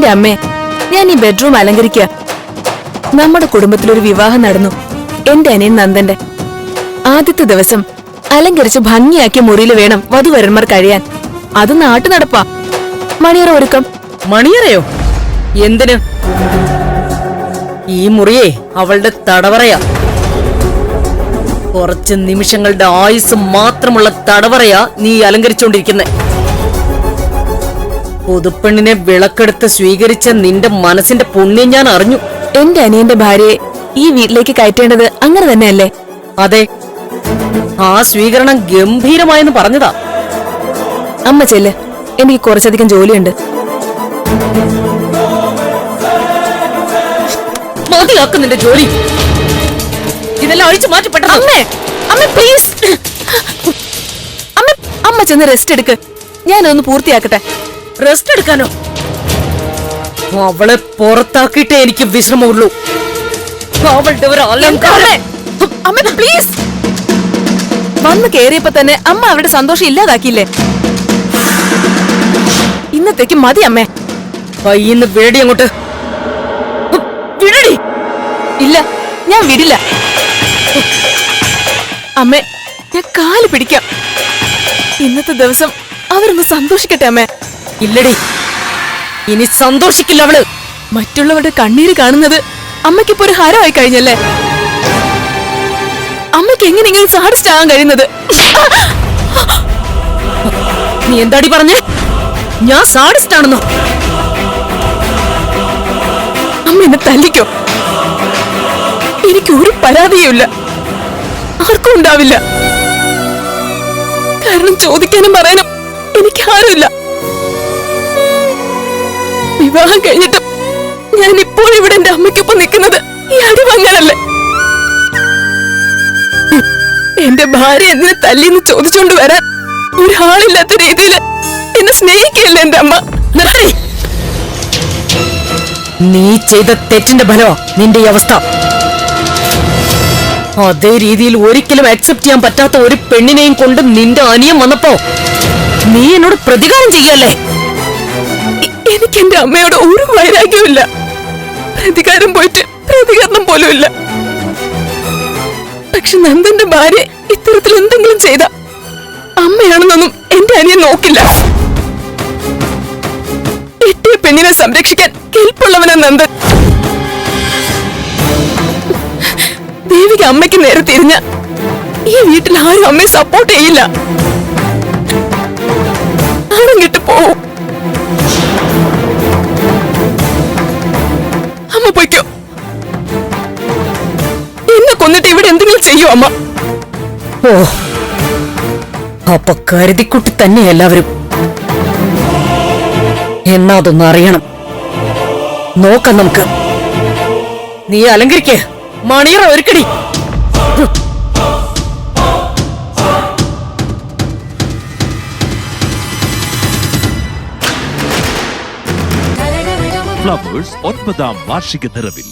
എന്റെ അമ്മേ, ഞാൻ ഈ ബെഡ്റൂം അലങ്കരിക്കുക. നമ്മുടെ കുടുംബത്തിലൊരു വിവാഹം നടന്നു, എന്റെ അനിയൻ നന്ദന്റെ. ആദ്യത്തെ ദിവസം അലങ്കരിച്ച് ഭംഗിയാക്കിയ മുറിയിൽ വേണം വധുവരന്മാർ കഴിയാൻ. അത് നാട്ടു നടപ്പാ. മണിയറ ഒരുക്കം. മണിയറയോ? എന്തിന്? ഈ മുറിയെ അവളുടെ തടവറയാ. കുറച്ച് നിമിഷങ്ങളുടെ ആയുസ് മാത്രമുള്ള തടവറയാ നീ അലങ്കരിച്ചുകൊണ്ടിരിക്കുന്നെ. പുതുപ്പെണ്ണിനെ വിളക്കെടുത്ത് സ്വീകരിച്ച നിന്റെ മനസ്സിന്റെ പുണ്യം ഞാൻ അറിഞ്ഞു. എന്റെ അനിയന്റെ ഭാര്യയെ ഈ വീട്ടിലേക്ക് കയറ്റേണ്ടത് അങ്ങനെ തന്നെയല്ലേ? അതെ, ആ സ്വീകരണം ഗംഭീരമായെന്ന് പറഞ്ഞതാ. അമ്മ ചെല്ല്, എനിക്ക് കുറച്ചധികം ജോലിയുണ്ട്. മതിയാക്കും നിന്റെ ജോലി. ഇതെല്ലാം അഴിച്ചു മാറ്റപ്പെട്ട. അമ്മേ, അമ്മ പ്ലീസ്. അമ്മ ചെന്ന് റെസ്റ്റ് എടുക്ക്, ഞാനൊന്ന് പൂർത്തിയാക്കട്ടെ. റെസ്റ്റ് എടുക്കാനോ? അവളെ പുറത്താക്കിയിട്ടേ എനിക്ക് വിശ്രമമുള്ളൂ. അവളുടെ ഒരു അലങ്കാരം. അമ്മ പ്ലീസ്. വന്ന് കേറിയപ്പോ തന്നെ അമ്മ അവരുടെ സന്തോഷം ഇല്ലാതാക്കിയില്ലേ? ഇന്നത്തേക്ക് മതി അമ്മേ. കയ്യിന്ന് വേടി അങ്ങോട്ട് വിടടി. ഇല്ല, ഞാൻ വിടില്ല. അമ്മേ, ഞാൻ കാല് പിടിക്കാം. ഇന്നത്തെ ദിവസം അവരൊന്ന് സന്തോഷിക്കട്ടെ അമ്മേ. ഇല്ലടി, ഇനി സന്തോഷിക്കില്ല അവള്. മറ്റുള്ളവരുടെ കണ്ണീര് കാണുന്നത് അമ്മയ്ക്കിപ്പോ ഒരു ഹരമായി കഴിഞ്ഞല്ലേ? അമ്മയ്ക്ക് എങ്ങനെ ഇങ്ങനെ സാഡിസ്റ്റ് ആകാൻ കഴിയുന്നത്? നീ എന്താടി പറഞ്ഞേ? ഞാൻ സാഡിസ്റ്റ് ആണെന്നോ? അമ്മ എന്നെ തല്ലിക്കോ, എനിക്ക് ഒരു പരാതിയുമില്ല, ആർക്കും ഉണ്ടാവില്ല. കാരണം ചോദിക്കാനും പറയാനും എനിക്ക് ആരുമില്ല. വിവാഹം കഴിഞ്ഞിട്ടും ഞാൻ ഇപ്പോഴും ഇവിടെ എന്റെ അമ്മയ്ക്കൊപ്പം നിൽക്കുന്നത് ഈ അടി വാങ്ങാനല്ലേ? എന്റെ ഭാര്യ എന്തിനെ തല്ലിന്ന് ചോദിച്ചോണ്ട് വരാൻ ഒരാളില്ലാത്ത രീതിയിൽ എന്നെ സ്നേഹിക്കല്ലേ എന്റെ അമ്മ? നിർത്തി. നീ ചെയ്ത തെറ്റിന്റെ ഫലമാ നിന്റെ ഈ അവസ്ഥ. അതേ രീതിയിൽ ഒരിക്കലും അക്സെപ്റ്റ് ചെയ്യാൻ പറ്റാത്ത ഒരു പെണ്ണിനെയും കൊണ്ട് നിന്റെ അനിയൻ വന്നപ്പോ നീ എന്നോട് പ്രതികാരം ചെയ്യല്ലേ? എനിക്ക് എന്റെ അമ്മയോട് ഒരു വൈരാഗ്യമില്ല. പ്രതികാരം പോയിട്ട് പ്രതികരണം പോലും ഇല്ല. പക്ഷെ നന്ദന്റെ ഭാര്യ ഇത്തരത്തിൽ എന്തെങ്കിലും ചെയ്ത അമ്മയാണെന്നൊന്നും എന്റെ അനിയൻ നോക്കില്ല. എട്ടിയ പെണ്ണിനെ സംരക്ഷിക്കാൻ കെൽപ്പുള്ളവനാ നന്ദൻ. ദേവിക അമ്മയ്ക്ക് നേരെ തിരിഞ്ഞ ഈ വീട്ടിൽ ആരും അമ്മയെ സപ്പോർട്ട് ചെയ്യില്ല. ആരും കിട്ടു പോവും. അമ്മ പൊയ്ക്കോ. എന്നെ കൊന്നിട്ട് ഇവിടെ എന്തെങ്കിലും ചെയ്യോ അമ്മ? ഓ, അപ്പൊ കരുതിക്കുട്ടി തന്നെ എല്ലാവരും. എന്നാ അതൊന്നും അറിയണം. നോക്കാം നമുക്ക്. നീ അലങ്കരിക്കേ, മണിയറ ഒരുക്കടി. ഫ്ലവേഴ്സ് 9ാം വാർഷിക നിറവിൽ